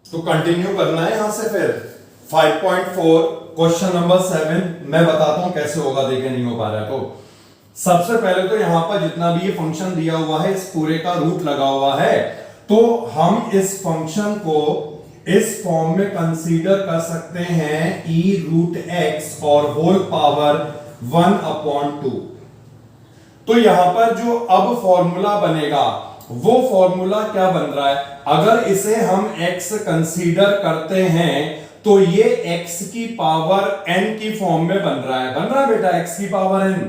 तो कंटिन्यू करना है यहां से। फिर 5.4 क्वेश्चन नंबर 7 मैं बताता हूं कैसे होगा, देखे नहीं हो पा रहा है तो सबसे पहले तो यहां पर जितना भी ये फंक्शन दिया हुआ है इस पूरे का रूट लगा हुआ है, तो हम इस फंक्शन को इस फॉर्म में कंसीडर कर सकते हैं e रूट एक्स और होल पावर 1/2। तो यहां पर जो अब फॉर्मूला बनेगा वो फॉर्मूला क्या बन रहा है, अगर इसे हम x कंसीडर करते हैं तो ये x की पावर n की फॉर्म में बन रहा है बेटा, x की पावर n।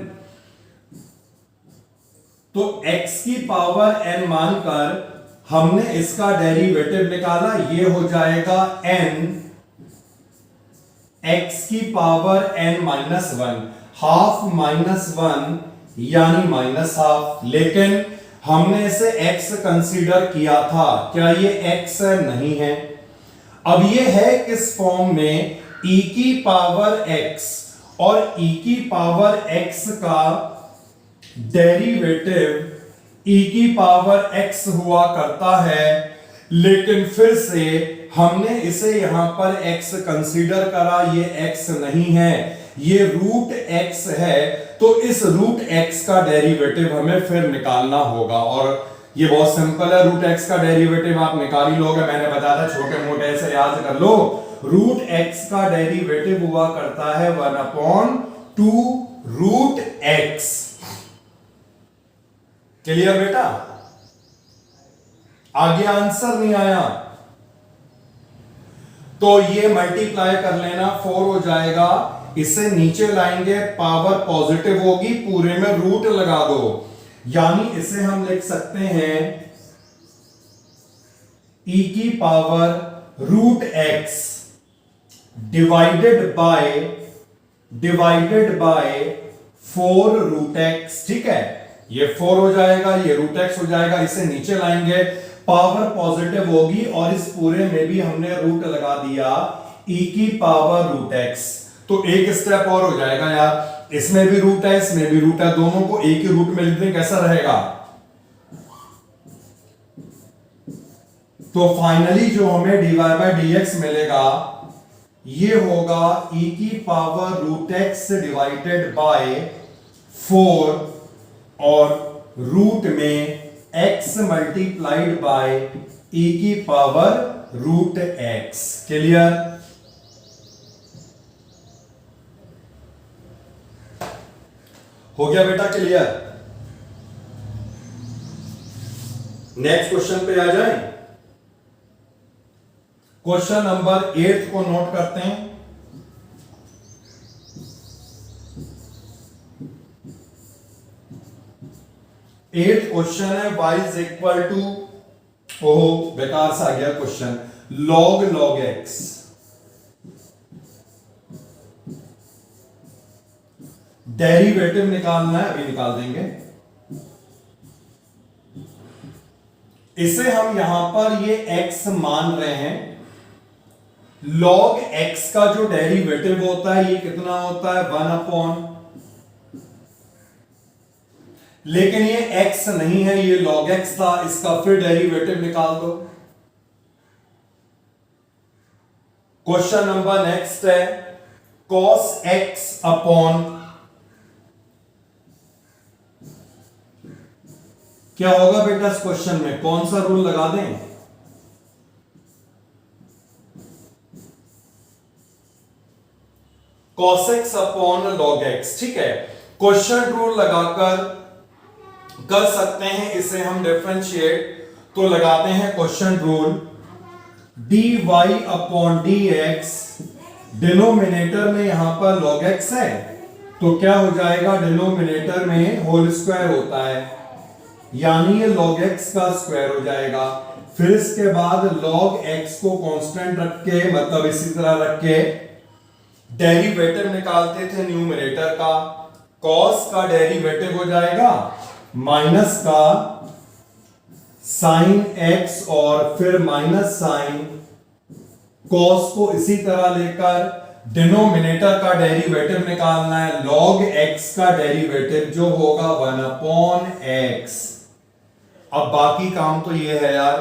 तो x की पावर n मानकर हमने इसका डेरिवेटिव निकाला, ये हो जाएगा n x की power n minus 1, half minus 1 यानी माइनस हाफ। लेकिन हमने इसे x कंसीडर किया था, क्या ये x नहीं है? अब ये है किस फॉर्म में, e की पावर x, और e की पावर x का डेरिवेटिव e की पावर x हुआ करता है, लेकिन फिर से हमने इसे यहां पर x कंसीडर करा, ये x नहीं है, ये रूट x है। तो इस रूट x का डेरिवेटिव हमें फिर निकालना होगा, और ये बहुत सिंपल है, रूट x का डेरिवेटिव आप निकाल ही लोगे, मैंने बताया था छोटे मोटे ऐसे याद कर लो। रूट x का डेरिवेटिव हुआ करता है 1/2 रूट x। क्लियर बेटा? आगे आंसर नहीं आया तो ये मल्टीप्लाई कर लेना, 4 हो जाएगा, इसे नीचे लाएंगे, पावर पॉजिटिव होगी, पूरे में रूट लगा दो, यानी इसे हम लिख सकते हैं e की power root x divided by 4 root x। ठीक है, ये 4 हो जाएगा, ये रूट x हो जाएगा, इसे नीचे लाएंगे, पावर पॉजिटिव होगी, और इस पूरे में भी हमने रूट लगा दिया e की पावर रूट x। तो एक स्टेप और हो जाएगा यार, इसमें भी रूट है इसमें भी रूट है, दोनों को एक ही रूट में लिख दें, कैसा रहेगा? तो फाइनली जो हमें dy बाय dx मिलेगा ये होगा e की power root x divided by 4 और रूट में x मल्टीप्लाइड बाय e की पावर रूट x। क्लियर? हो गया बेटा क्लियर? नेक्स्ट क्वेश्चन पे आ जाए। क्वेश्चन नंबर 8 को नोट करते हैं। एट क्वेश्चन है, y इज इक्वल टू, ओहो बेकार सा आ गया क्वेश्चन, log x। डेरिवेटिव निकालना है, अभी निकाल देंगे। इसे हम यहां पर ये x मान रहे हैं, log x का जो डेरिवेटिव होता है ये कितना होता है 1/, लेकिन ये x नहीं है, ये log x था, इसका फिर डेरिवेटिव निकाल दो। क्वेश्चन नंबर नेक्स्ट है, cos x अपॉन, क्या होगा बेटा इस क्वेश्चन में, कौन सा रूल लगा दें? cos x upon log x। ठीक है, क्वेश्चन रूल लगाकर कर सकते हैं इसे हम डिफरेंशिएट, तो लगाते हैं question rule, dy upon dx, denominator में यहां पर log x है, तो क्या हो जाएगा, डिनोमिनेटर में होल स्क्वायर होता है, यानी ये log x का स्क्वायर हो जाएगा। फिर इसके बाद log x को कांस्टेंट रख के, मतलब इसी तरह रख के डेरिवेटिव निकालते थे न्यूमरेटर का, cos का डेरिवेटिव हो जाएगा माइनस का साइन x, और फिर माइनस साइन cos को इसी तरह लेकर डिनोमिनेटर का डेरिवेटिव निकालना है, log x का डेरिवेटिव जो होगा 1/x। अब बाकी काम तो ये है यार,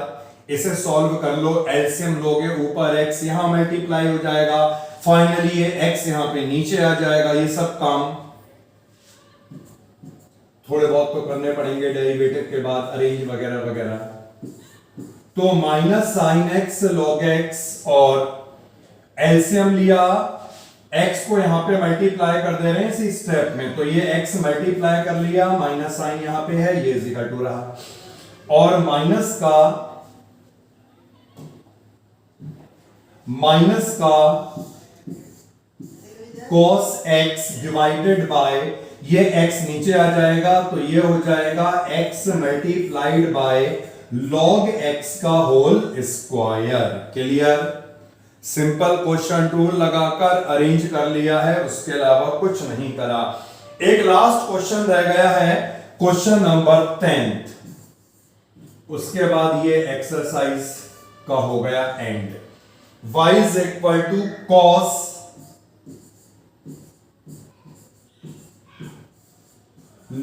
इसे सॉल्व कर लो, एलसीएम लोगे, ऊपर x यहां मल्टीप्लाई हो जाएगा, फाइनली ये x यहां पे नीचे आ जाएगा। ये सब काम थोड़े बहुत तो करने पड़ेंगे डेरिवेटिव के बाद, अरेंज वगैरह वगैरह। तो minus sine x log x और एलसीएम लिया, x को यहां पे मल्टीप्लाई कर दे रहे हैं इसी स्टेप में, तो ये x मल्टीप्लाई कर लिया, माइनस साइन यहां पे है, ये इक्वल टू रहा, और माइनस का cos x डिवाइडेड बाय ये x नीचे आ जाएगा, तो ये हो जाएगा x multiplied by log x का whole square. Clear? Simple question tool लगाकर अरेंज कर लिया है, उसके अलावा कुछ नहीं करा। एक लास्ट क्वेश्चन रह गया है, क्वेश्चन नंबर 10, उसके बाद ये एक्सरसाइज का हो गया end. y is equal to cos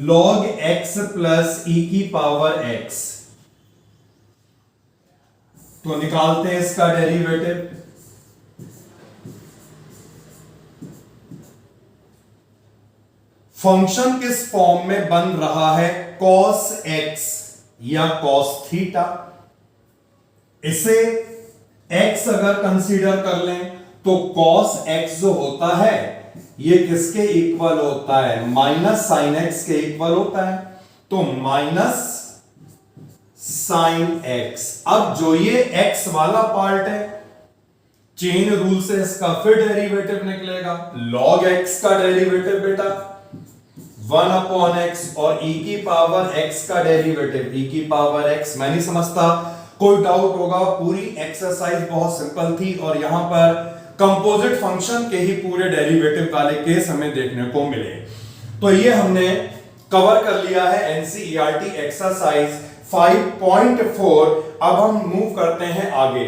log x plus e की पावर x, तो निकालते हैं इसका डेरिवेटिव। फंक्शन किस फॉर्म में बन रहा है, cos x या cos थीटा। इसे x अगर कंसीडर कर लें तो cos x जो होता है ये किसके इक्वल होता है, माइनस साइन x के इक्वल होता है, तो माइनस साइन x। अब जो ये x वाला पार्ट है, चेन रूल से इसका फिर डेरिवेटिव निकलेगा, log x का डेरिवेटिव बेटा 1 अपॉन x, और e की पावर x का डेरिवेटिव e की पावर x। मैं नहीं समझता कोई डाउट होगा, पूरी एक्सरसाइज बहुत सिंपल थी, और यहां पर कंपोजिट फंक्शन के ही पूरे डेरिवेटिव वाले केस हमें देखने को मिले। तो ये हमने कवर कर लिया है एनसीईआरटी एक्सरसाइज 5.4। अब हम मूव करते हैं आगे।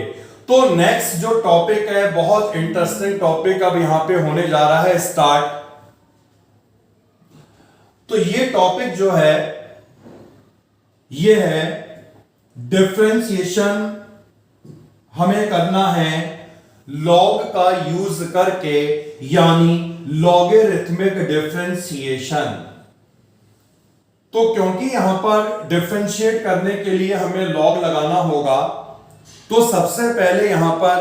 तो नेक्स्ट जो टॉपिक है, बहुत इंटरेस्टिंग टॉपिक अब यहां पे होने जा रहा है स्टार्ट। तो ये टॉपिक जो है ये है डिफरेंशिएशन। हमें करना है लॉग का यूज करके, यानी लॉगरिथमिक डिफरेंशिएशन। तो क्योंकि यहां पर डिफरेंशिएट करने के लिए हमें लॉग लगाना होगा, तो सबसे पहले यहां पर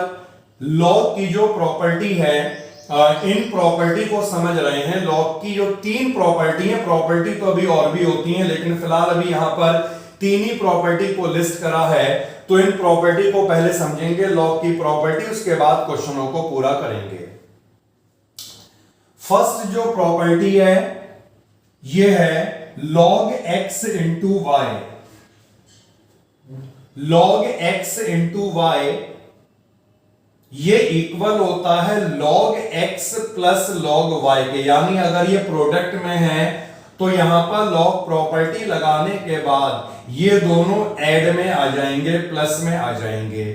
लॉग की जो प्रॉपर्टी है, इन प्रॉपर्टी को समझ रहे हैं। लॉग की जो 3 प्रॉपर्टी है, प्रॉपर्टी तो अभी और भी होती हैं, लेकिन फिलहाल अभी यहां पर 3 ही प्रॉपर्टी को लिस्ट करा है, तो इन प्रॉपर्टी को पहले समझेंगे, लॉग की प्रॉपर्टी, उसके बाद क्वेश्चनों को पूरा करेंगे। फर्स्ट जो प्रॉपर्टी है ये है log x into y. log x into y ये इक्वल होता है log x plus log y के, यानी अगर ये प्रोडक्ट में है तो यहां पर log प्रॉपर्टी लगाने के बाद ये दोनों ऐड में आ जाएंगे, प्लस में आ जाएंगे।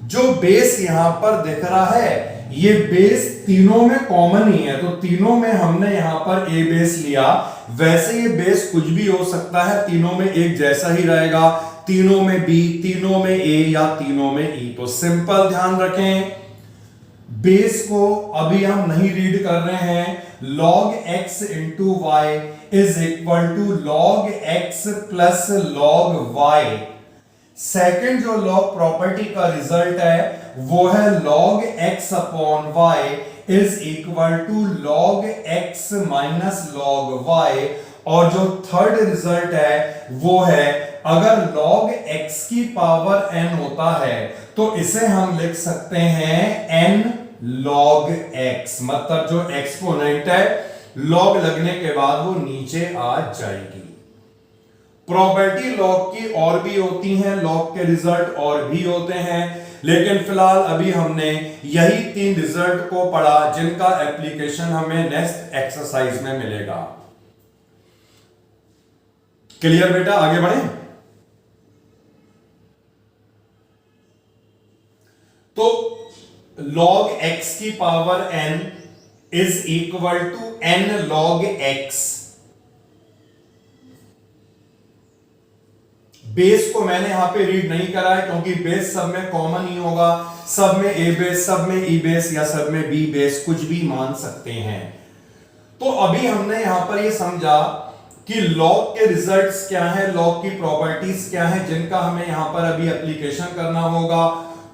जो बेस यहां पर दिख रहा है ये बेस तीनों में कॉमन ही है, तो तीनों में हमने यहां पर a बेस लिया। वैसे ये बेस कुछ भी हो सकता है, तीनों में एक जैसा ही रहेगा, तीनों में b, तीनों में a या तीनों में e। तो सिंपल ध्यान रखें, बेस को अभी हम नहीं रीड कर रहे हैं। log x into y is equal to log x plus log y। Second जो लॉग प्रॉपर्टी का रिजल्ट है वो है log x upon y is equal to log x minus log y। और जो थर्ड रिजल्ट है वो है, अगर log x की पावर n होता है तो इसे हम लिख सकते हैं n log x, मतलब जो एक्सपोनेंट है log लगने के बाद वो नीचे आ जाएगी। प्रॉपर्टी लॉग की और भी होती हैं, लॉग के रिजल्ट और भी होते हैं, लेकिन फिलहाल अभी हमने यही 3 रिजल्ट को पढ़ा जिनका एप्लीकेशन हमें नेक्स्ट एक्सरसाइज में मिलेगा। क्लियर बेटा, आगे बढ़े। तो log x की power n is equal to n log x। Base को मैंने यहां पे रीड नहीं करा है क्योंकि बेस सब में कॉमन ही होगा, सब में ए बेस, सब में ई बेस या सब में बी बेस, कुछ भी मान सकते हैं। तो अभी हमने यहां पर ये समझा कि लॉग के रिजल्ट्स क्या हैं, लॉग की प्रॉपर्टीज क्या हैं, जिनका हमें यहां पर अभी एप्लीकेशन करना होगा।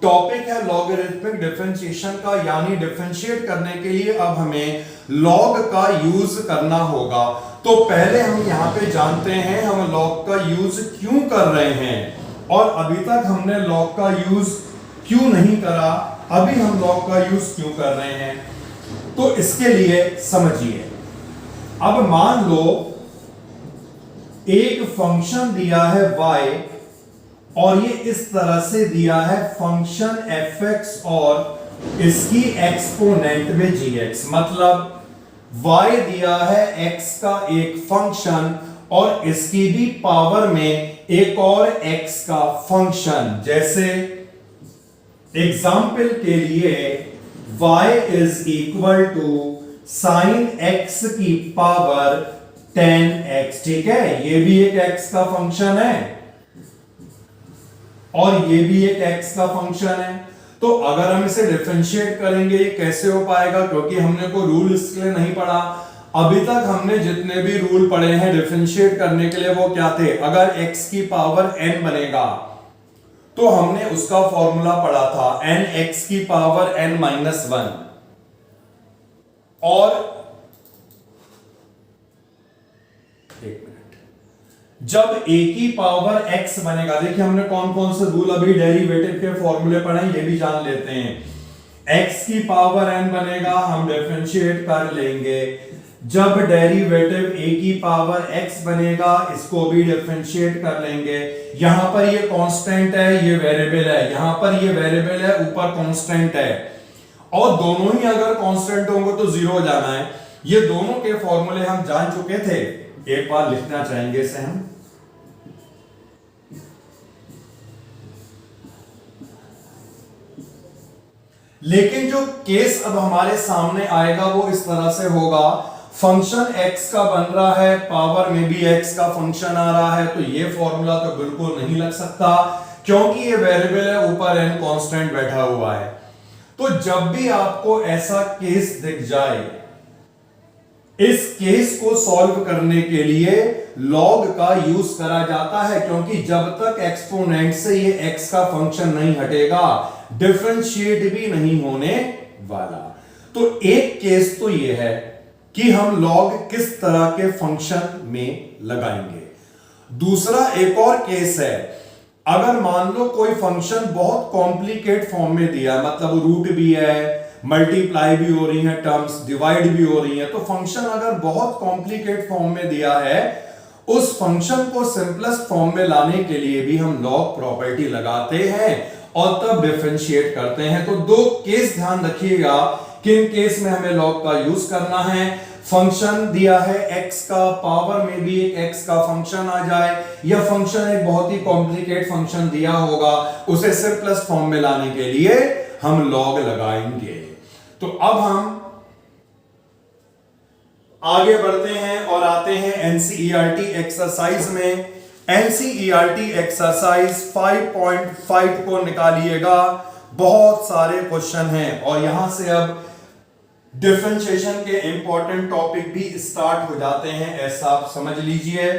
टॉपिक है लॉगरिथमिक डिफरेंशिएशन का, यानी डिफरेंशिएट करने के लिए अब हमें लॉग का यूज करना होगा। तो पहले हम यहां पे जानते हैं हम लॉग का यूज क्यों कर रहे हैं, और अभी तक हमने लॉग का यूज क्यों नहीं करा, अभी हम लॉग का यूज क्यों कर रहे हैं। तो इसके लिए समझिए, अब मान लो एक फंक्शन दिया है y और ये इस तरह से दिया है फंक्शन fx और इसकी एक्सपोनेंट में gx, मतलब y दिया है x का एक फंक्शन और इसकी भी पावर में एक और x का फंक्शन। जैसे एग्जाम्पल के लिए y is equal to sine x की पावर 10x, ठीक है, ये भी एक x का फंक्शन है और ये भी एक x का फंक्शन है। तो अगर हम इसे डिफरेंशिएट करेंगे ये कैसे हो पाएगा, क्योंकि हमने कोई रूल इसके लिए नहीं पढ़ा। अभी तक हमने जितने भी रूल पढ़े हैं डिफरेंशिएट करने के लिए वो क्या थे, अगर x की पावर n बनेगा तो हमने उसका फॉर्मूला पढ़ा था n x की पावर n माइनस 1, और एक मिनट, जब a की पावर x बनेगा, देखिए हमने कौन कौन से रूल अभी डेरिवेटिव के फॉर्मूले पढ़े ये भी जान लेते हैं। x की पावर n बनेगा हम डिफरेंशिएट कर लेंगे, जब डेरिवेटिव a की पावर x बनेगा इसको भी डिफरेंशिएट कर लेंगे। यहां पर ये कांस्टेंट है, ये वेरिएबल है, यहां पर ये वेरिएबल है, ऊपर कांस्टेंट है, और दोनों ही अगर कांस्टेंट होंगे तो जीरो हो जाना है। ये दोनों के फॉर्मूले हम जान चुके थे, एक बार लिखना चाहेंगे इसे हम। लेकिन जो केस अब हमारे सामने आएगा वो इस तरह से होगा, फंक्शन x का बन रहा है, पावर में भी x का फंक्शन आ रहा है, तो ये फॉर्मूला तो बिल्कुल नहीं लग सकता क्योंकि ये वेरिएबल है, ऊपर n कांस्टेंट बैठा हुआ है। तो जब भी आपको ऐसा केस दिख जाए, इस केस को सॉल्व करने के लिए लॉग का यूज करा जाता है, क्योंकि जब तक एक्सपोनेंट से ये x का फंक्शन नहीं हटेगा डिफरेंशिएट भी नहीं होने वाला। तो एक केस तो ये है कि हम लॉग किस तरह के फंक्शन में लगाएंगे। दूसरा एक और केस है, अगर मान लो कोई फंक्शन बहुत कॉम्प्लिकेट फॉर्म में दिया, मतलब रूट भी है, मल्टीप्लाई भी हो रही है, टर्म्स डिवाइड भी हो रही है, तो फंक्शन अगर बहुत कॉम्प्लिकेट फॉर्म में दिया है, उस फंक्शन को सिंपलेस्ट फॉर्म में लाने के लिए भी हम लॉग प्रॉपर्टी लगाते हैं और तब डिफरेंशिएट करते हैं। तो दो केस ध्यान रखिएगा, किन केस में हमें लॉग का यूज करना है। फंक्शन दिया है x का, पावर में भी एक x का फंक्शन आ जाए, या फंक्शन एक बहुत ही कॉम्प्लिकेट फंक्शन दिया होगा, उसे सिंपलेस्ट फॉर्म में लाने के लिए हम लॉग लगाएंगे। तो अब हम आगे बढ़ते हैं और आते हैं एनसीईआरटी एक्सरसाइज में। एनसीईआरटी एक्सरसाइज 5.5 को निकालिएगा, बहुत सारे क्वेश्चन हैं और यहां से अब डिफरेंशिएशन के इंपॉर्टेंट टॉपिक भी स्टार्ट हो जाते हैं, ऐसा आप समझ लीजिए।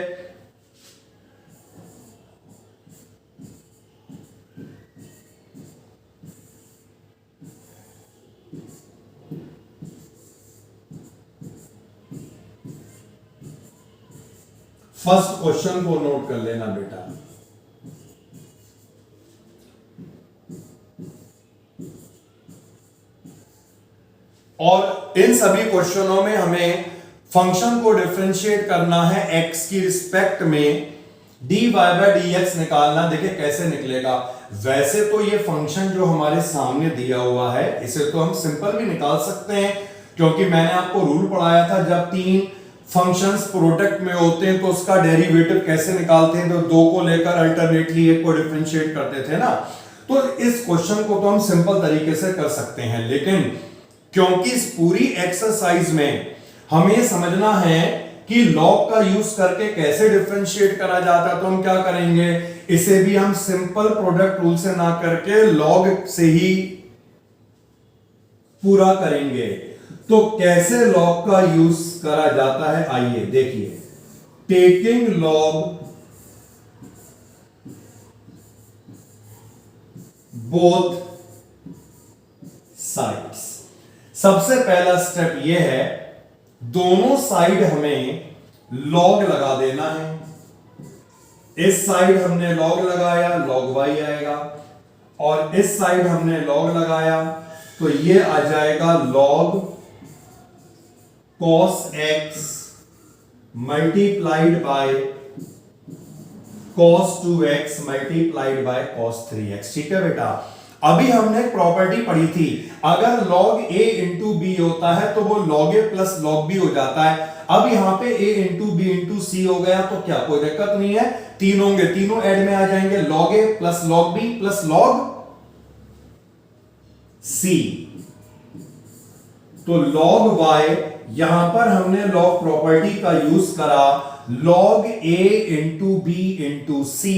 फर्स्ट क्वेश्चन को नोट कर लेना बेटा। और इन सभी क्वेश्चनों में हमें फंक्शन को डिफरेंशिएट करना है x की रिस्पेक्ट में, dy बाय dx निकालना। देखिए कैसे निकलेगा, वैसे तो ये फंक्शन जो हमारे सामने दिया हुआ है इसे तो हम सिंपल भी निकाल सकते हैं, क्योंकि मैंने आपको रूल पढ़ाया था, जब तीन फंक्शंस प्रोडक्ट में होते हैं तो उसका डेरिवेटिव कैसे निकालते हैं, तो दो को लेकर अल्टरनेटली एक को डिफरेंशिएट करते थे ना। तो इस क्वेश्चन को तो हम सिंपल तरीके से कर सकते हैं, लेकिन क्योंकि इस पूरी एक्सरसाइज में हमें समझना है कि लॉग का यूज करके कैसे डिफरेंशिएट करा जाता है, तो हम क्या करेंगे, इसे भी हम सिंपल प्रोडक्ट रूल से ना करके लॉग से ही पूरा करेंगे। तो कैसे लॉग का यूज करा जाता है, आइए देखिए। Taking log both sides. सबसे पहला स्टेप यह है, दोनों साइड हमें लॉग लगा देना है। इस साइड हमने लॉग लगाया, लॉग वाई आएगा, और इस साइड हमने लॉग लगाया तो ये आ जाएगा log cos x multiplied bye cos 2x multiplied by cos 3x। ठीक है बेटा, अभी हमने प्रॉपर्टी पढ़ी थी, अगर log a इंटू बी होता है तो वो log a plus log b हो जाता है। अब यहां पे a इंटू बी इंटू सी हो गया तो क्या कोई दिक्कत नहीं है, तीन होंगे, तीनों ऐड में आ जाएंगे, log a plus log b plus log c। तो log y, यहां पर हमने log प्रॉपर्टी का यूज करा, log a into B into C,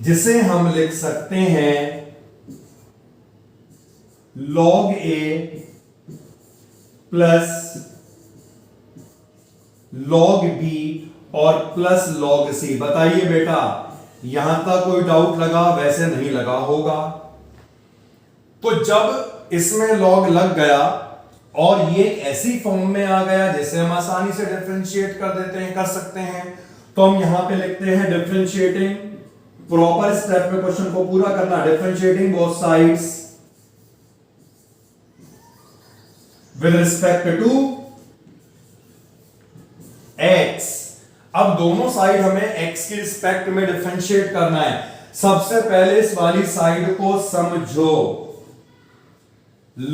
जिसे हम लिख सकते हैं log a plus log b और प्लस log c। बताइए बेटा, यहां तक कोई डाउट लगा? वैसे नहीं लगा होगा। तो जब इसमें log लग गया और ये ऐसी फॉर्म में आ गया जिसे हम आसानी से डिफरेंशिएट कर देते हैं, कर सकते हैं, तो हम यहां पे लिखते हैं डिफरेंशिएटिंग। प्रॉपर स्टेप में क्वेश्चन को पूरा करना, differentiating both sides with respect to x। अब दोनों साइड हमें x के रिस्पेक्ट में डिफरेंशिएट करना है। सबसे पहले इस वाली साइड को समझो,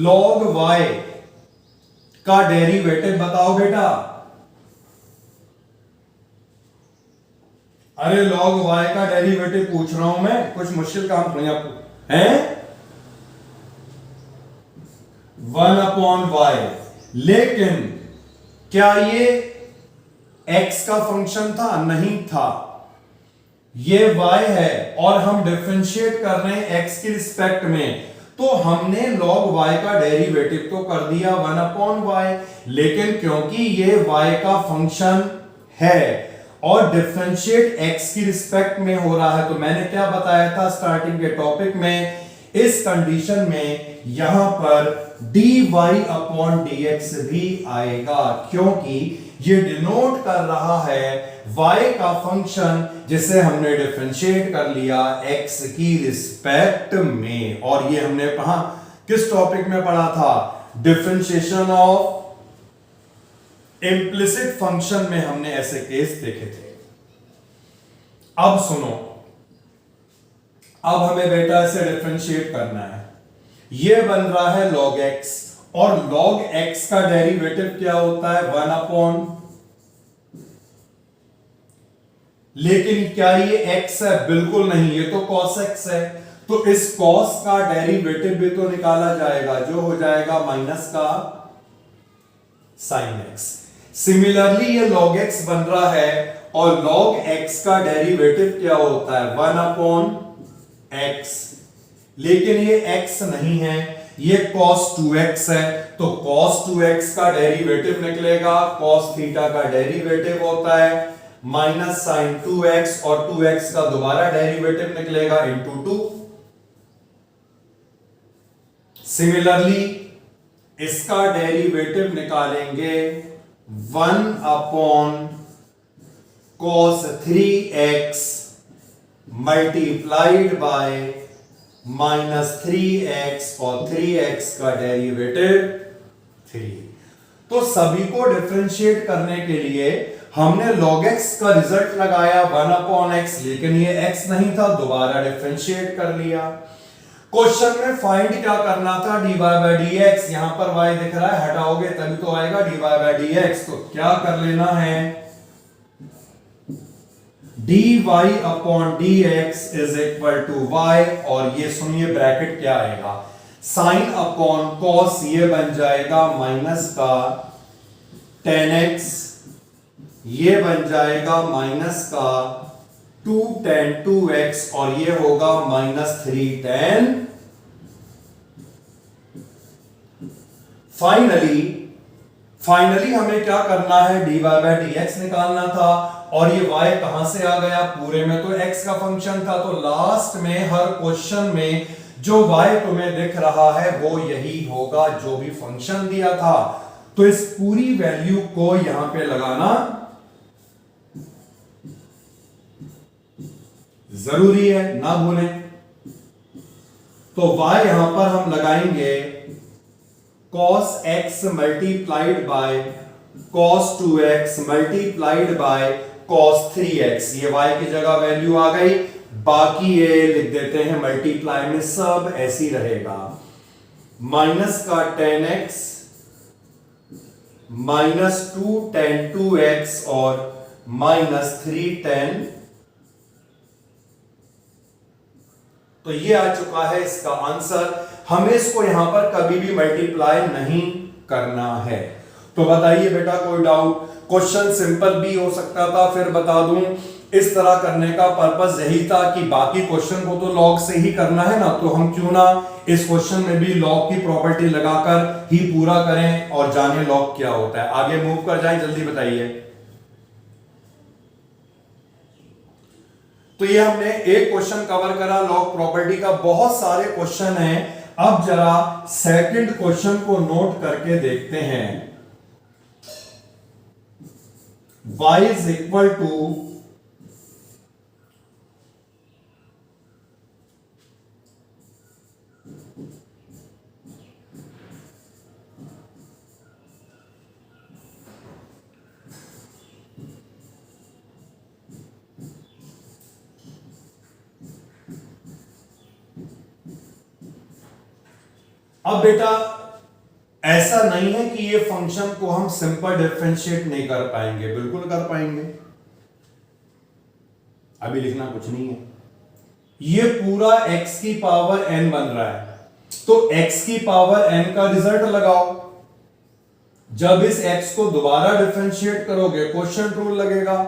log y का डेरिवेटिव बताओ बेटा। अरे log y का डेरिवेटिव पूछ रहा हूं मैं, कुछ मुश्किल काम थोड़ी आपको है। 1 अपॉन वाई, लेकिन क्या ये x का फंक्शन था? नहीं था, ये y है और हम डिफरेंशिएट कर रहे हैं x के रिस्पेक्ट में, तो हमने log y का डेरिवेटिव तो कर दिया 1 अपॉन वाई, लेकिन क्योंकि ये y का फंक्शन है और डिफरेंशिएट x की रिस्पेक्ट में हो रहा है, तो मैंने क्या बताया था स्टार्टिंग के टॉपिक में, इस कंडीशन में यहां पर dy अपॉन dx भी आएगा, क्योंकि ये डिनोट कर रहा है y का फंक्शन जिसे हमने डिफरेंशिएट कर लिया x की रिस्पेक्ट में। और ये हमने कहा किस टॉपिक में पढ़ा था? डिफरेंशिएशन ऑफ इम्प्लिसिट फंक्शन में हमने ऐसे केस देखे थे। अब सुनो, अब हमें बेटा इसे डिफरेंशिएट करना है। ये बन रहा है log x, और log x का डेरिवेटिव क्या होता है? 1 अपॉन, लेकिन क्या ये x है? बिल्कुल नहीं, ये तो cos x है, तो इस cos का डेरिवेटिव भी तो निकाला जाएगा, जो हो जाएगा माइनस का sin x। सिमिलरली ये log x बन रहा है, और log x का डेरिवेटिव क्या होता है? 1 अपॉन x, लेकिन ये x नहीं है, ये cos 2x है, तो cos 2x का डेरिवेटिव निकलेगा, cos थीटा का डेरिवेटिव होता है माइनस साइन 2x, और 2x का दोबारा डेरिवेटिव निकलेगा इंटू 2। सिमिलरली इसका डेरिवेटिव निकालेंगे 1 upon cos 3x multiplied by minus 3x, और 3x का डेरिवेटिव 3। तो सभी को डिफरेंशिएट करने के लिए हमने log x का रिजल्ट लगाया 1 अपॉन x, लेकिन ये x नहीं था, दोबारा डिफरेंशिएट कर लिया। क्वेश्चन में फाइंड क्या करना था? dy बाय dx, यहां पर y दिख रहा है, हटाओगे तभी तो आएगा dy बाय dx, तो क्या कर लेना है? dy upon dx is equal to y, और ये सुनिए ब्रैकेट क्या आएगा? साइन अपॉन कॉस, ये बन जाएगा माइनस का tan x, ये बन जाएगा माइनस का 2tan 2x और ये होगा -3tan। फाइनली हमें क्या करना है, dy/dx निकालना था और ये y कहां से आ गया, पूरे में तो x का फंक्शन था, तो लास्ट में हर क्वेश्चन में जो y तुम्हें दिख रहा है वो यही होगा जो भी फंक्शन दिया था। तो इस पूरी वैल्यू को यहां पे लगाना जरूरी है, ना भूलें। तो y यहां पर हम लगाएंगे cos x multiplied bye cos 2x multiplied by cos 3x, ये y की जगह वैल्यू आ गई, बाकी ये लिख देते हैं मल्टीप्लाई में, सब ऐसी रहेगा। माइनस का tan x -2 tan 2x और -3 tan, तो ये आ चुका है इसका आंसर। हमें इसको यहां पर कभी भी मल्टीप्लाई नहीं करना है। तो बताइए बेटा, कोई डाउट? क्वेश्चन सिंपल भी हो सकता था, फिर बता दूं इस तरह करने का पर्पस यही था कि बाकी क्वेश्चन को तो लॉग से ही करना है ना, तो हम क्यों ना इस क्वेश्चन में भी लॉग की प्रॉपर्टी लगाकर ही पूरा करें और जाने लॉग क्या होता है। आगे मूव कर जाएं, जल्दी बताइए। तो ये हमने एक क्वेश्चन कवर करा लॉग प्रॉपर्टी का, बहुत सारे क्वेश्चन हैं। अब जरा सेकंड क्वेश्चन को नोट करके देखते हैं। y इज इक्वल टू अब बेटा ऐसा नहीं है कि ये फंक्शन को हम सिंपल डिफरेंशिएट नहीं कर पाएंगे, बिल्कुल कर पाएंगे। अभी लिखना कुछ नहीं है, ये पूरा x की पावर n बन रहा है, तो x की पावर n का रिजल्ट लगाओ। जब इस x को दोबारा डिफरेंशिएट करोगे क्वोशिएंट रूल लगेगा,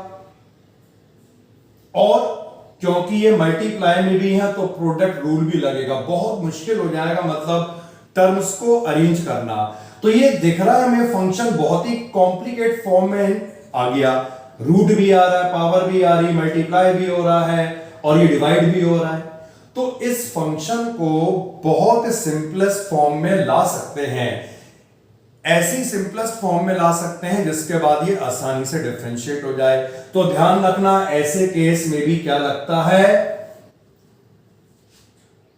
और क्योंकि ये मल्टीप्लाई में भी है तो प्रोडक्ट रूल भी लगेगा। बहुत मुश्किल हो जाएगा मतलब टर्म्स को अरेंज करना। तो ये दिख रहा है हमें फंक्शन बहुत ही कॉम्प्लिकेट फॉर्म में आ गया, रूट भी आ रहा है, पावर भी आ रही, मल्टीप्लाई भी हो रहा है और ये डिवाइड भी हो रहा है। तो इस फंक्शन को बहुत सिंपलेस्ट फॉर्म में ला सकते हैं, ऐसी सिंपलेस्ट फॉर्म में ला सकते हैं जिसके बाद ये आसानी से डिफरेंशिएट हो जाए। तो ध्यान रखना ऐसे केस में भी क्या लगता है,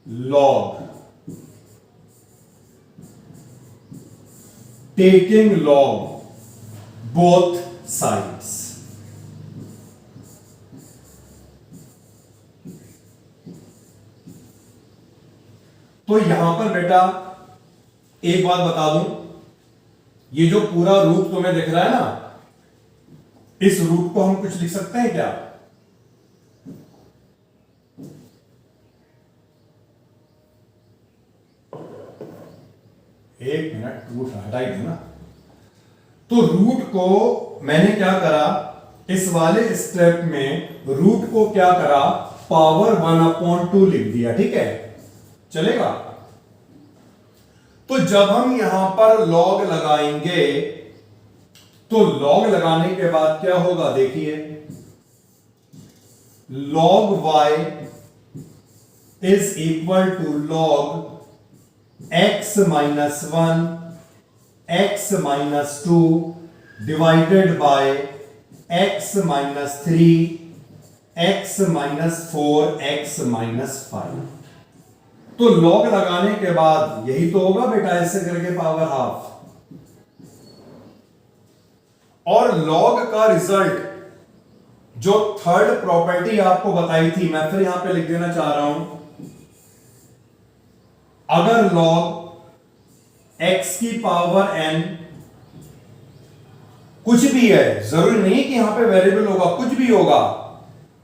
log. Taking log both sides. तो यहां पर बेटा एक बात बता दूं, ये जो पूरा रूट तुम्हें दिख रहा है ना, इस रूट को हम कुछ लिख सकते हैं क्या? एक मिनट, रूट हटाई देना। तो रूट को मैंने क्या करा, इस वाले स्टेप में रूट को क्या करा, पावर 1/2 लिख दिया, ठीक है, चलेगा। तो जब हम यहां पर लॉग लगाएंगे तो लॉग लगाने के बाद क्या होगा, देखिए, log y is equal to log x -1 x -2 divided by x -3 x -4 x -5। तो लॉग लगाने के बाद यही तो होगा बेटा, ऐसे करके पावर हाफ। और लॉग का रिजल्ट जो थर्ड प्रॉपर्टी आपको बताई थी, मैं फिर यहां पे लिख देना चाह रहा हूं, अगर लॉग x की पावर n कुछ भी है, जरूरी नहीं कि यहां पे वेरिएबल होगा, कुछ भी होगा,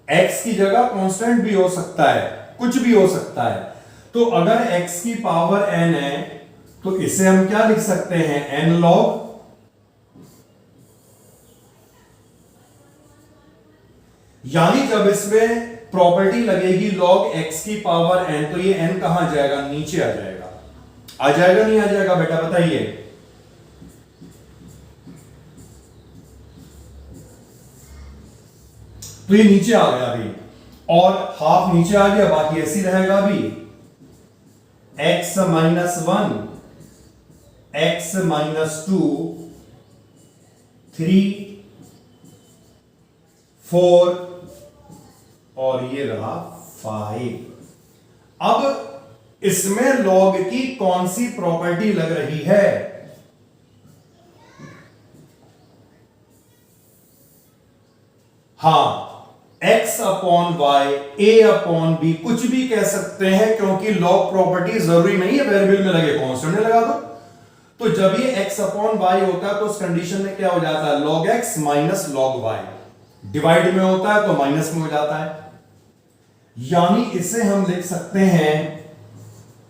x की जगह कांस्टेंट भी हो सकता है, कुछ भी हो सकता है। तो अगर x की पावर n है तो इसे हम क्या लिख सकते हैं, n log। यानी जब इसमें प्रॉपर्टी लगेगी log x की पावर n, तो ये n कहां जाएगा, नीचे आ जाएगा। आ जाएगा नहीं आ जाएगा बेटा, बताइए। तो ये नीचे आ गया अभी, और हाफ नीचे आ गया, बाकी ऐसी रहेगा अभी। x माइनस 1, x माइनस 2, 3, 4 और ये रहा 5। अब इसमें log की कौन सी प्रॉपर्टी लग रही है? हां, x upon y, a upon b, कुछ भी कह सकते हैं, क्योंकि log प्रॉपर्टी जरूरी नहीं है वेरिएबल में लगे, कांस्टेंट लगा दो। तो जब ये x अपॉन वाई होता है तो उस कंडीशन में क्या हो जाता है, log x minus log y। Divide में होता है तो माइनस में हो जाता है, यानी इसे हम लिख सकते हैं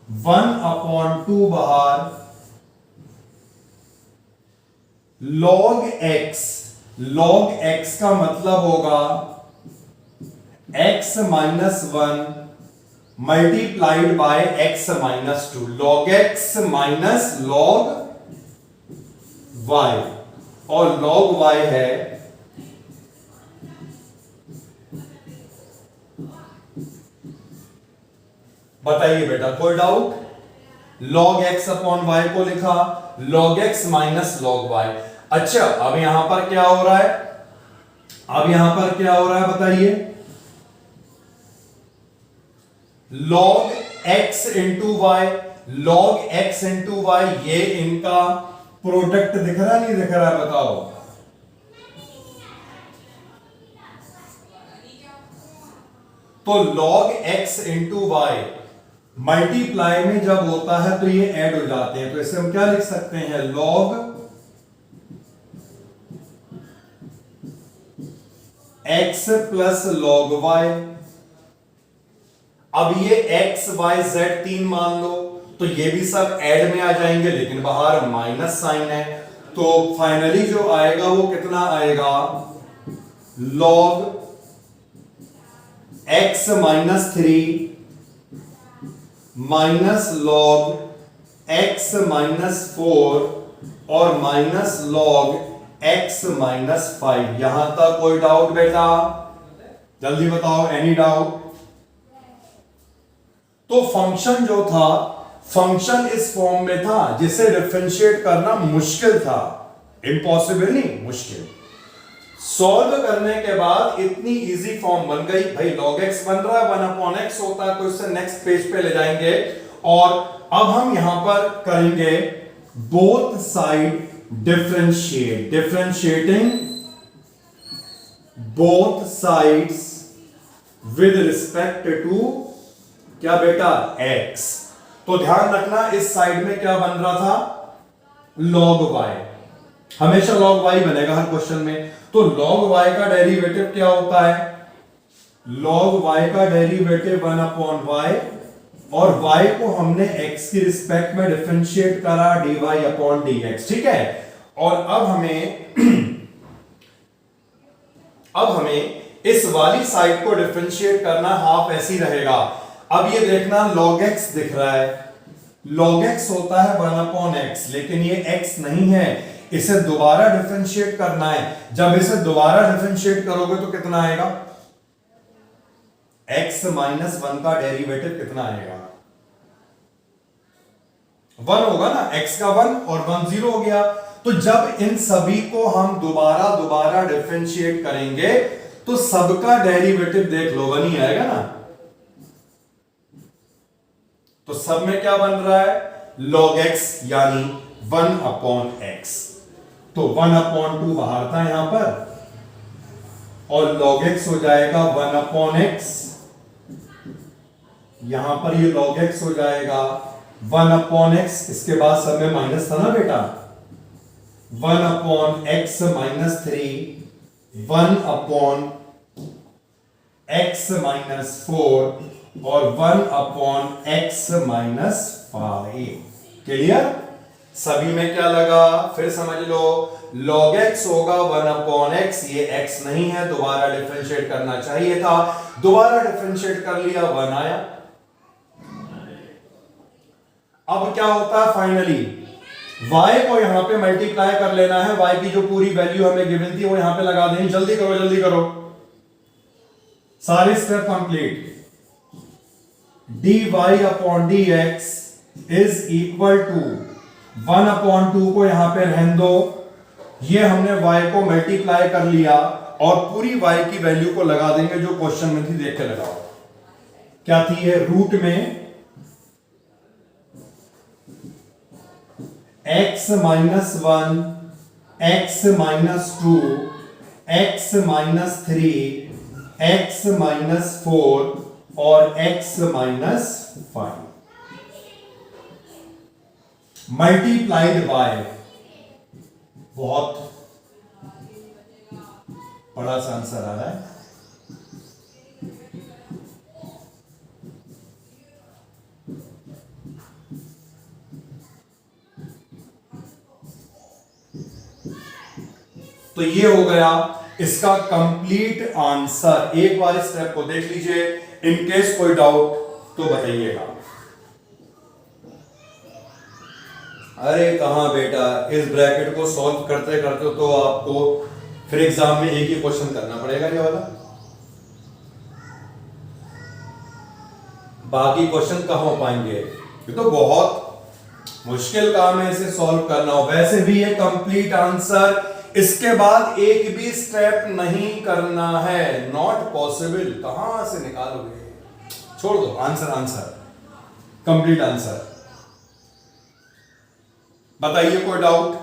1/2 बाहर log x। log x का मतलब होगा x minus 1 multiplied by x minus 2, log x minus log y, और log y है बताइए बेटा, कोई doubt? log x upon y को लिखा log x minus log y। अच्छा, अब यहां पर क्या हो रहा है, अब यहां पर क्या हो रहा है बताइए, log x into y, log x into y, ये इनका प्रोडक्ट दिख रहा नहीं दिख रहा है, बताओ। तो log x into y multiply में जब होता है तो ये ऐड हो जाते हैं, तो इसे हम क्या लिख सकते हैं, log x plus log y। अब ये x y z 3 मान लो, तो ये भी सब ऐड में आ जाएंगे, लेकिन बाहर माइनस साइन है, तो फाइनली जो आएगा वो कितना आएगा, log x minus 3 minus log x minus 4 और माइनस log x माइनस 5। यहां तक कोई डाउट बेटा? जल्दी बताओ, एनी डाउट? तो फंक्शन जो था, फंक्शन इस फॉर्म में था जिसे डिफरेंशिएट करना मुश्किल था, इम्पॉसिबल नहीं, मुश्किल। सॉल्व करने के बाद इतनी इजी फॉर्म बन गई, भाई log x बन रहा है, 1/x होता है, तो इससे नेक्स्ट पेज पे ले जाएंगे। और अब हम यहां पर करेंगे both side differentiate, differentiating both sides with respect to क्या बेटा, x। तो ध्यान रखना, इस साइड में क्या बन रहा था, log y, हमेशा log y बनेगा हर क्वेश्चन में। तो log y का डेरिवेटिव क्या होता है, log y का डेरिवेटिव 1/y, और y को हमने x की रिस्पेक्ट में डिफरेंशिएट करा dy/dx, ठीक है। और अब हमें इस वाली साइड को डिफरेंशिएट करना, हाफ ऐसी रहेगा। अब ये देखना, log x दिख रहा है, log x होता है 1/x, लेकिन ये x नहीं है, इसे दोबारा डिफरेंशिएट करना है। जब इसे दोबारा डिफरेंशिएट करोगे तो कितना आएगा, x माइनस 1 का डेरिवेटिव कितना आएगा, 1 होगा ना, x का 1 और 1 0 हो गया। तो जब इन सभी को हम दोबारा डिफरेंशिएट करेंगे तो सबका डेरिवेटिव देख लो 1 ही आएगा ना। तो सब में क्या बन रहा है, log x यानी 1/x। तो 1/2 बाहर था यहां पर, और log x हो जाएगा 1/x, यहां पर ये log x हो जाएगा 1/x, इसके बाद सब में माइनस था ना बेटा, 1/x माइनस 3, 1/x माइनस 4 और 1/x माइनस 5। क्लियर? सभी में क्या लगा, फिर समझ लो, log x होगा 1/x, ये x नहीं है, दोबारा डिफरेंशिएट करना चाहिए था, दोबारा डिफरेंशिएट कर लिया, 1 आया। अब क्या होता है फाइनली, y को यहां पे मल्टीप्लाई कर लेना है, y की जो पूरी वैल्यू हमें गिवन थी वो यहां पे लगा देनी। जल्दी करो जल्दी करो, सारे step complete. dy upon dx is equal to 1/2 को यहां पे रहने दो, ये हमने y को मल्टीप्लाई कर लिया और पूरी y की वैल्यू को लगा देंगे जो क्वेश्चन में थी, देख के लगाओ क्या थी ये, रूट में x -1, x -2, x -3, x -4 और x -5 मल्टीप्लाइड बाय, बहुत बड़ा सा आंसर आ रहा है। तो ये हो गया इसका कंप्लीट आंसर। एक बार इस स्टेप को देख लीजिए, इन केस कोई डाउट तो बताइएगा। अरे कहां बेटा, इस ब्रैकेट को सॉल्व करते करते तो आपको फिर एग्जाम में एक ही क्वेश्चन करना पड़ेगा ये वाला, बाकी क्वेश्चन कहां हो पाएंगे, ये तो बहुत मुश्किल काम है इसे सॉल्व करना। वैसे भी ये कंप्लीट आंसर, इसके बाद एक भी स्टेप नहीं करना है, नॉट पॉसिबल। कहां से निकालोगे, छोड़ दो, आंसर आंसर कंप्लीट आंसर। बताइए कोई डाउट?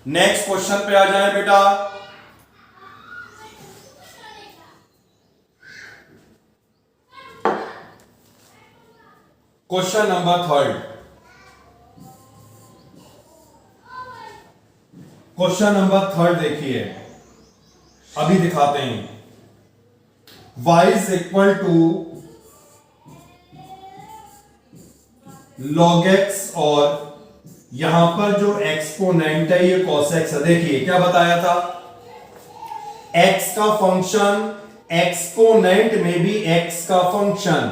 नेक्स्ट क्वेश्चन पे आ जाए बेटा। क्वेश्चन नंबर 3, क्वेश्चन नंबर 3 देखिए, अभी दिखाते हैं। y is equal to log x और यहां पर जो एक्सपोनेंट है ये cos x है। देखिए क्या बताया था, x का फंक्शन एक्सपोनेंट में भी x का फंक्शन,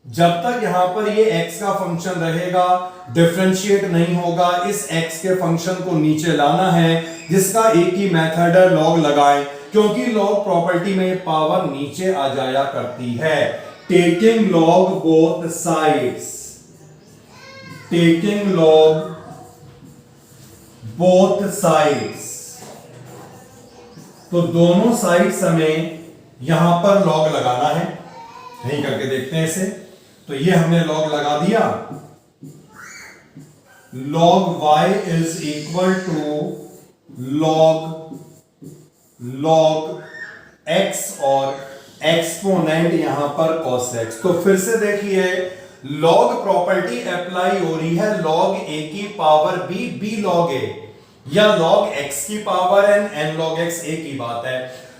जब तक यहां पर ये x का फंक्शन रहेगा डिफरेंशिएट नहीं होगा। इस x के फंक्शन को नीचे लाना है, जिसका एक ही मेथड है, लॉग लगाएं, क्योंकि लॉग प्रॉपर्टी में पावर नीचे आ जाया करती है। Taking log both sides, taking log both sides, तो दोनों साइड्स हमें यहां पर लॉग लगाना है। नहीं करके देखते हैं इसे, तो ये हमने लॉग लगा दिया। log y is equal to log x और एक्सपोनेंट यहां पर cos x। तो फिर से देखिए, log प्रॉपर्टी अप्लाई हो रही है, log a की पावर b log a, या log x की power n log x, a की बात है।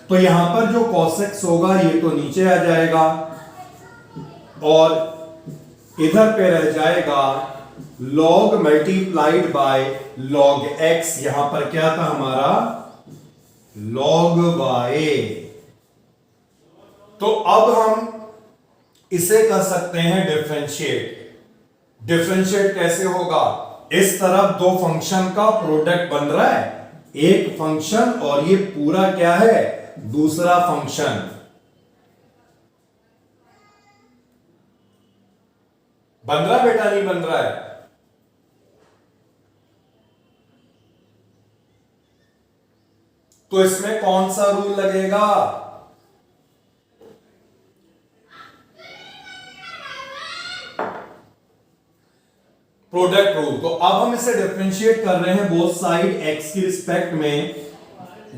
तो यहां पर जो cos x होगा ये तो नीचे आ जाएगा और इधर पे रह जाएगा log multiplied by log x। यहां पर क्या था हमारा, log y। तो अब हम इसे कर सकते हैं डिफरेंशिएट। डिफरेंशिएट कैसे होगा, इस तरफ दो फंक्शन का प्रोडक्ट बन रहा है, एक फंक्शन और ये पूरा क्या है, दूसरा फंक्शन। बन रहा है बेटा, नहीं बन रहा है? तो इसमें कौन सा रूल लगेगा, प्रोडक्ट रूल। तो अब हम इसे डिफरेंशिएट कर रहे हैं बोथ साइड x की रिस्पेक्ट में,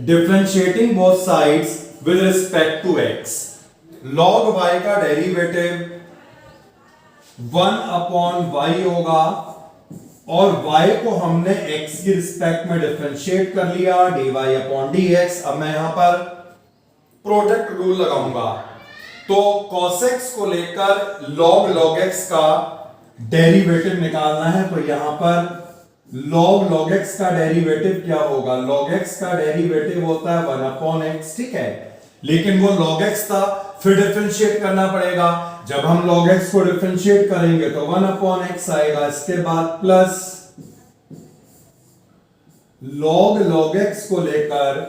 differentiating both sides with respect to x। log y का डेरिवेटिव 1/y होगा और y को हमने x की रिस्पेक्ट में डिफरेंशिएट कर लिया, dy/dx। अब मैं यहां पर प्रोडक्ट रूल लगाऊंगा। तो cos x को लेकर log x का डेरिवेटिव निकालना है। तो यहां पर log x का डेरिवेटिव क्या होगा? log x का डेरिवेटिव होता है 1/x, ठीक है, लेकिन वो log x था, फिर डिफरेंशिएट करना पड़ेगा। जब हम log x को डिफरेंशिएट करेंगे तो 1/x आएगा, इसके बाद प्लस log x को लेकर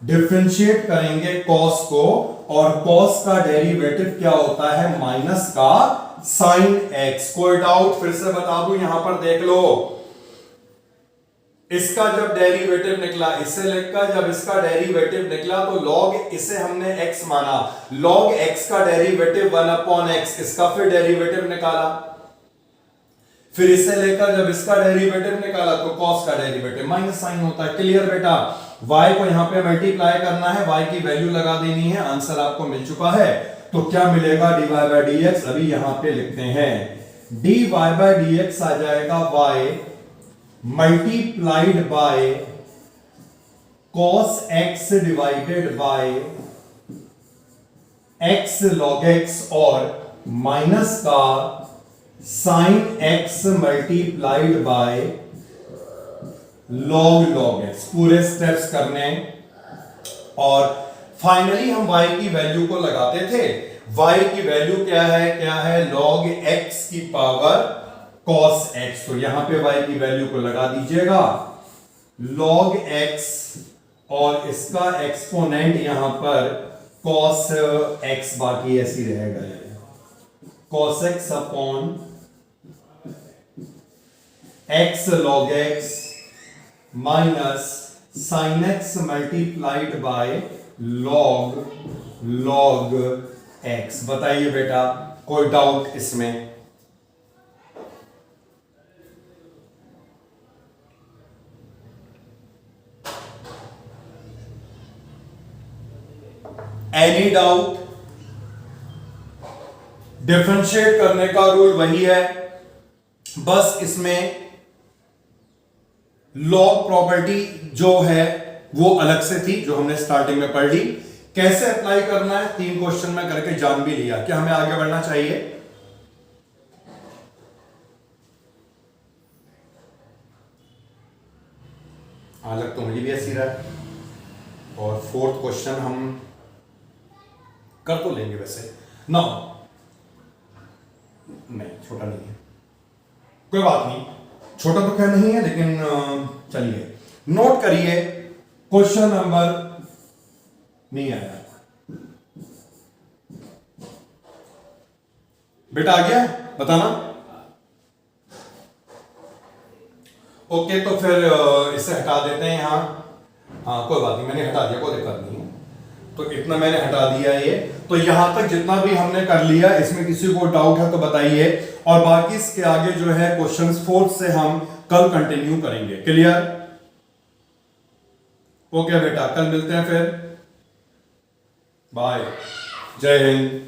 डिफरेंशिएट करेंगे cos को, और cos का डेरिवेटिव क्या होता है? माइनस का sin x। कोई डाउट? फिर से बता दूं, यहां पर देख लो, इसका जब डेरिवेटिव निकला इसे लिखकर, जब इसका डेरिवेटिव निकला तो log इसे हमने x माना, log x का डेरिवेटिव 1/x, इसका फिर डेरिवेटिव निकाला, फिर इसे लेकर जब इसका डेरिवेटिव निकाला तो cos का डेरिवेटिव माइनस साइन होता है। क्लियर बेटा? y को यहां पे मल्टीप्लाई करना है, y की वैल्यू लगा देनी है, आंसर आपको मिल चुका है। तो क्या मिलेगा? dy/dx अभी यहां पे लिखते हैं, dy/dx आ जाएगा y multiplied by cos x divided by x log x और माइनस का sin x multiplied by log x। पूरे स्टेप्स करने, और फाइनली हम y की वैल्यू को लगाते थे। y की वैल्यू क्या है? क्या है? log x की पावर cos x। तो यहां पे y की वैल्यू को लगा दीजिएगा, log x और इसका एक्सपोनेंट यहां पर cos x, बाकी ऐसी रहेगा, cos x upon x log x minus sin x multiplied by log x। बताइए बेटा, कोई डाउट इसमें? Any doubt? डिफरेंशिएट करने का रूल वही है, बस इसमें लॉग प्रॉपर्टी जो है वो अलग से थी, जो हमने स्टार्टिंग में पढ़ ली। कैसे अप्लाई करना है 3 क्वेश्चन में करके जान भी लिया। क्या हमें आगे बढ़ना चाहिए? अलग तो मुझे भी ऐसी रहा है, और 4th क्वेश्चन हम कर तो लेंगे वैसे। ना नहीं, छोटा नहीं है, कोई बात नहीं, छोटा तो क्या नहीं है, लेकिन चलिए नोट करिए। क्वेश्चन नंबर नहीं आया बेटा, आ गया? बताना। ओके, तो फिर इसे हटा देते हैं यहां। हाँ कोई बात नहीं, मैंने हटा दिया, कोई दिक्कत नहीं है। तो इतना मैंने हटा दिया ये। तो यहां तक जितना भी हमने कर लिया, इसमें किसी को डाउट है तो बताइए, और बाकी इसके आगे जो है क्वेश्चंस 4th से हम कल कंटिन्यू करेंगे। क्लियर? ओके बेटा, कल मिलते हैं फिर। बाय, जय हिंद।